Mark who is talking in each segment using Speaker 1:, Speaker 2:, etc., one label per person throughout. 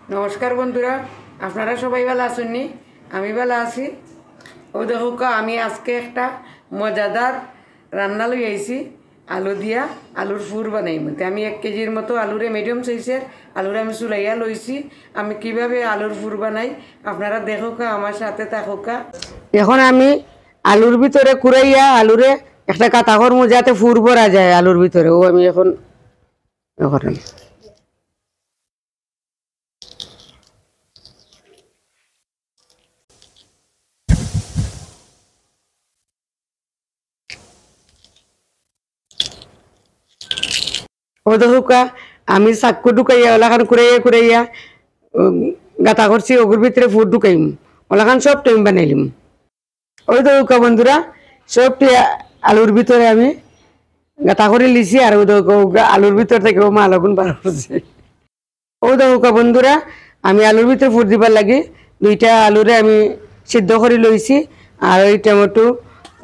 Speaker 1: নমস্কার বন্ধুরা, আপনারা সবাই ভালো আছেননি? আমি ভালো আছি। ও দেখো আমি আজকে একটা মজাদার রান্না লই আইছি। আলু দিয়া আলুর ফুর বানাইম। আমি 1 কেজির মতো আলুরে মিডিয়াম সাইজের আলুরে আমি চুলাইয়া লইছি। আমি কিভাবে আলুর ফুর বানাই আপনারা দেখো আমার সাথে থাকো। এখন আমি আলুর ভিতরে কুড়াইয়া আলুরে একটা কাটা করমু যাতে ফুর ভরা যায় আলুর ভিতরে। ও আমি এখন করেন ও দেখুকা আমি চাক্কু ঢুকাইয়া ওলাখান কুড়াইয়া কুড়াইয়া গাতা করছি। ওগুর ভিতরে ফুট ঢুকাইম, ওলাখান সব টাইম বানাইলিম। ওই দেখুকা বন্ধুরা সবটি আলুর ভিতরে আমি গাতা করে লিছি। আর ওই দেখুকা আলুর ভিতর থেকে ও মালাগুন বার করছে। ও দেখুকা বন্ধুরা আমি আলুর ভিতরে ফুট দিবার লাগে 2টা আলুরে আমি সিদ্ধ করে লইছি। আর ওই টমেটো,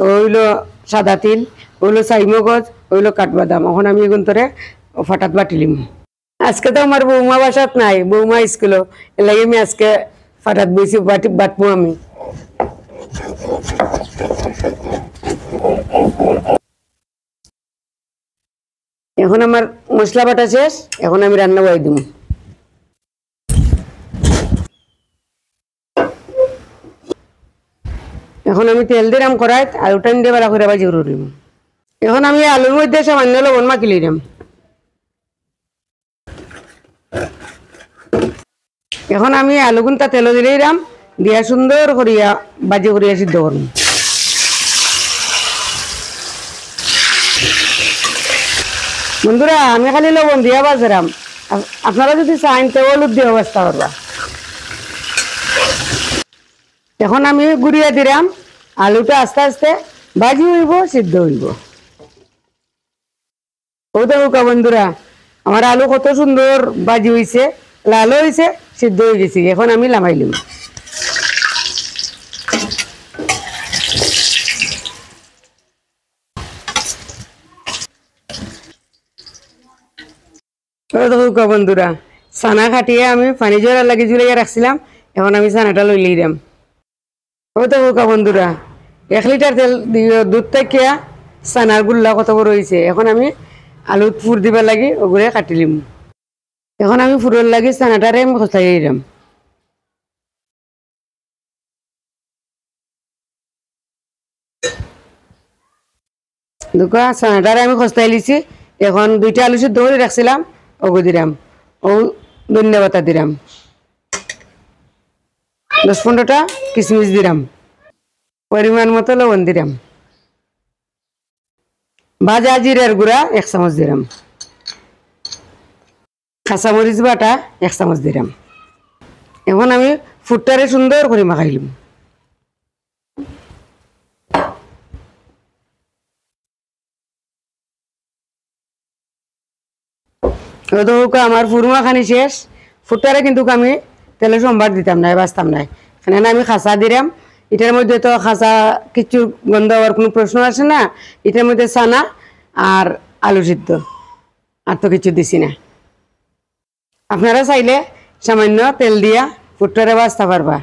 Speaker 1: ওইলো সাদা তিল, ওইলো চাইমগজ, ওইলো কাঠবাদাম। এখন আমি এগুন তোরে ফাটাত বাটিলিম। আজকে তো আমার বৌমা বাসাত নাই, বৌমা স্কুল, এর লাগে আমি আজকে ফাটাত বইছি বাটবো আমি। এখন আমার মশলা বাটা শেষ, এখন আমি রান্না বসাই দিব। এখন আমি তেল দিলাম কড়াইত, আলুটা দিয়ে ভালো করে ভাজি করে নিব। এখন আমি আলুর মধ্যে সামান্য লবণ মাখি লইলাম। এখন আমি আলুগুনটা তেল দিলাম, দিয়া সুন্দর করিয়া ভাজি করিয়া সিদ্ধ করব। বন্ধুরা আমি খালি লবণ দিয়া বাজরাম, আপনারা যদি চান তো হলুদ দিয়ে অবস্থা করবা। এখন আমি গুড়িয়া দিলাম, আলুটা আস্তে আস্তে ভাজি হইব, সিদ্ধ হইব। ও দেখো বন্ধুরা আমার আলু কত সুন্দর ভাজি হয়েছে, লাল হয়েছে, সিদ্ধ হয়ে গেছে। এখন আমি লামাইলিম। ও দেখো বন্ধুরা ছানা কাটিয়ে আমি পানি জোড়া লাগি জুড়াইয়া রাখছিলাম। এখন আমি ছানাটা লই লইলাম। ও দেখো বন্ধুরা 1 লিটার তেল দুধ থেকে ছানার গুল্লা কত বড় হয়েছে। এখন আমি আলু ফুর দিবার লাগি ওগুলো কাটিলিম। এখন আমি ফুরের লাগি ছানাটারে আমি খসাই দিলাম। দুকা ছানাটারে আমি খস্তাই লিছি। এখন 2টা আলু সিদ্ধ করে রাখছিলাম, ওগু দিলাম। ও ধনিয়া পাতা দিলাম, 10-15টা কিশমিশ দিলাম, পরিমাণ মতো লবণ দিলাম, ভাজা জিরার গুঁড়া 1 চামচ দিলাম, কাঁচামরিচ বাটা 1 চামচ দিলাম। এখন আমি ফুটটারে সুন্দর করে মাখাইলাম। আমার ফুরমা খানি শেষ। ফুটটারে কিন্তু আমি তেলে সম্বার দিতাম না, বাঁচতাম না। এখানে আমি খাসা দিলাম। এটার মধ্যে তো খাসা কিছু গন্ধ হওয়ার কোনো প্রশ্ন আসে না। এটার মধ্যে ছানা আর আলু সিদ্ধ, আর তো কিছু দিছি না। আপনারা চাইলে সামান্য তেল দিয়া ফুটটারে বাঁচতে পারবা।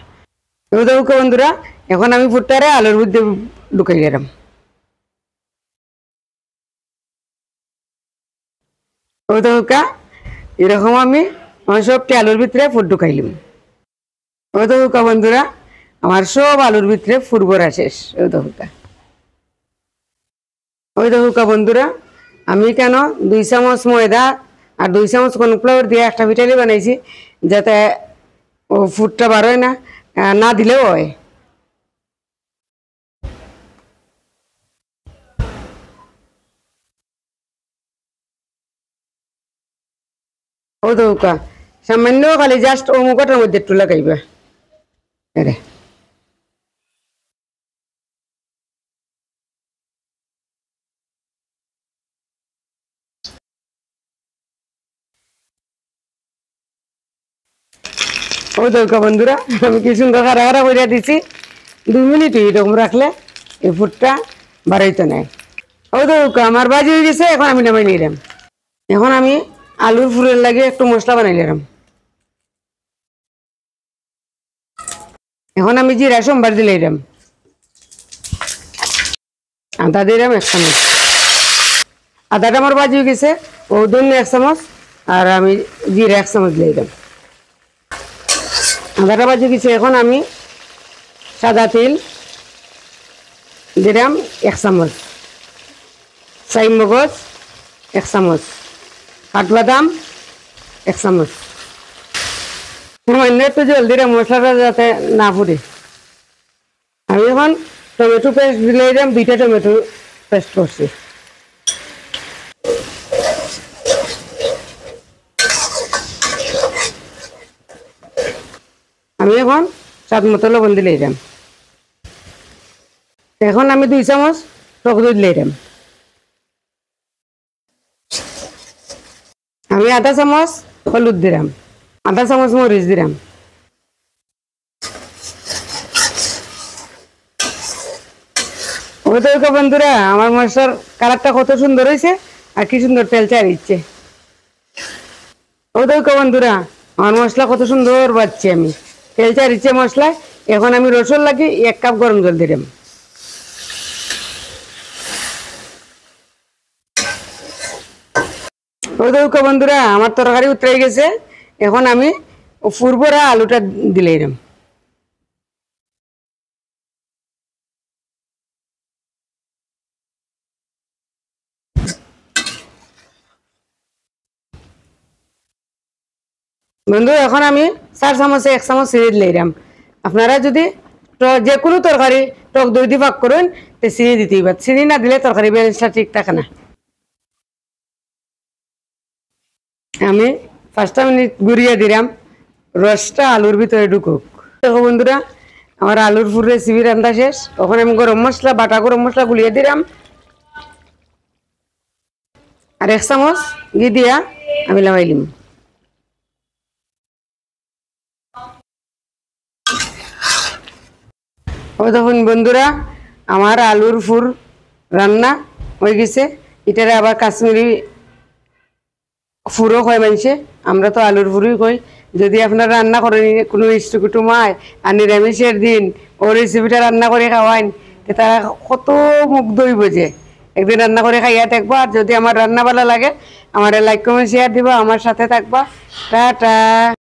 Speaker 1: বন্ধুরা এখন আমি ফুটটারে আলুর মধ্যে ঢুকাই দিলাম। এরকম আমি সবটি আলুর ভিতরে ফুট ঢুকাইলাম। বন্ধুরা আমার সব আলুর ভিতরে ফুট ভরা শেষ। বন্ধুরা আমি কেন 2 চামচ ময়দা আর 2 চামচ কর্নফ্লাওয়ার দিয়ে একটা পিঠালি বানাইছি, যাতে ও ফুটটা বার হয় না, না দিলেও হয়। সামান্য খালি জাস্ট ও মুখটার মধ্যে একটু লাগাইবা। আরে বন্ধুরা আমি কি সুন্দর খারা খারা করিয়া দিছি। 2 মিনিট এরকম রাখলে এই ফুটটা বাড়াইতে নাই। আমার বাজি হয়ে গেছে। এখন আমি নামাই নিলাম। এখন আমি আলুর ফুলের লাগে একটু মশলা বানাইলাম। এখন আমি জিরা সোমবার দিলে এরাম আদা দিলাম 1 চামচ। আদাটা আমার বাজি গেছে, ও ধন্য 1 চামচ, আর আমি জিরা 1 চামচ দিয়ে দিলাম। আদাটা বাজি গেছে, এখন আমি সাদা তেল দিলাম 1 চামচ, চাই মগজ 1 চামচ, কাঠবাদাম 1 চামচ। সামান্য একটু জল দিলাম মশলাটা যাতে না পুড়ে। আমি এখন টমেটো পেস্ট দিলে দিলাম, 2টা টমেটো পেস্ট করছি। আমি এখন স্বাদ মতো লবণ দিলে দিলাম। এখন আমি 2 চামচ টক দই দিলে দিলাম। আমি 1/2 চামচ হলুদ দিলাম, 1/2 চামচ মরিচ দিলাম। ওই তো বন্ধুরা, আমার মশলার কালারটা কত সুন্দর হয়েছে, আর কি সুন্দর তেল ছাড়িচ্ছে। ওই তো বন্ধুরা, আমার মশলা কত সুন্দর বাচ্ছি, আমি তেল ছাড়িচ্ছে মশলায়। এখন আমি রসুন লাগি 1 কাপ গরম জল দিলাম। ওই তো বন্ধুরা, আমার তরকারি উতরে গেছে। এখন আমি ফুরবরা আলুটা দিলে এরম। বন্ধু এখন আমি 4 চামচে 1 চামচ চিনি দিলে এরাম। আপনারা যদি যে কোনো তরকারি টক দই দিয়ে পাক করেন, তো চিনি দিতেই পারেন। চিনি না দিলে তরকারি ব্যালেন্সটা ঠিক থাকে না। আমি 5টা মিনিট ঘুরিয়ে দিলাম, রসটা আলুর ভিতরে ঢুকুক। দেখো বন্ধুরা, আমার আলুর ফুল রেসিপি রান্না শেষ। তখন আমি গরম মশলা, বাটা গরম মশলা গুলিয়ে দিলাম, আর 1 চামচ ঘি দিয়া আমি লাগাইলিম। ও তখন বন্ধুরা, আমার আলুর ফুল রান্না হয়ে গেছে। এটারে আবার কাশ্মীরি ফুরও কয় মানুষে, আমরা তো আলুর ফুরই কই। যদি আপনারা রান্না করেন কোনো ইষ্ট কুটুমায় আর নিরামিষের দিন ও রেসিপিটা রান্না করে খাওয়াইন, তারা কত মুগ্ধ হইব যে। একদিন রান্না করে খাইয়া দেখবা। আর যদি আমার রান্না ভালো লাগে, আমার লাইক কমেন্ট শেয়ার দিবা, আমার সাথে থাকবা। টাটা।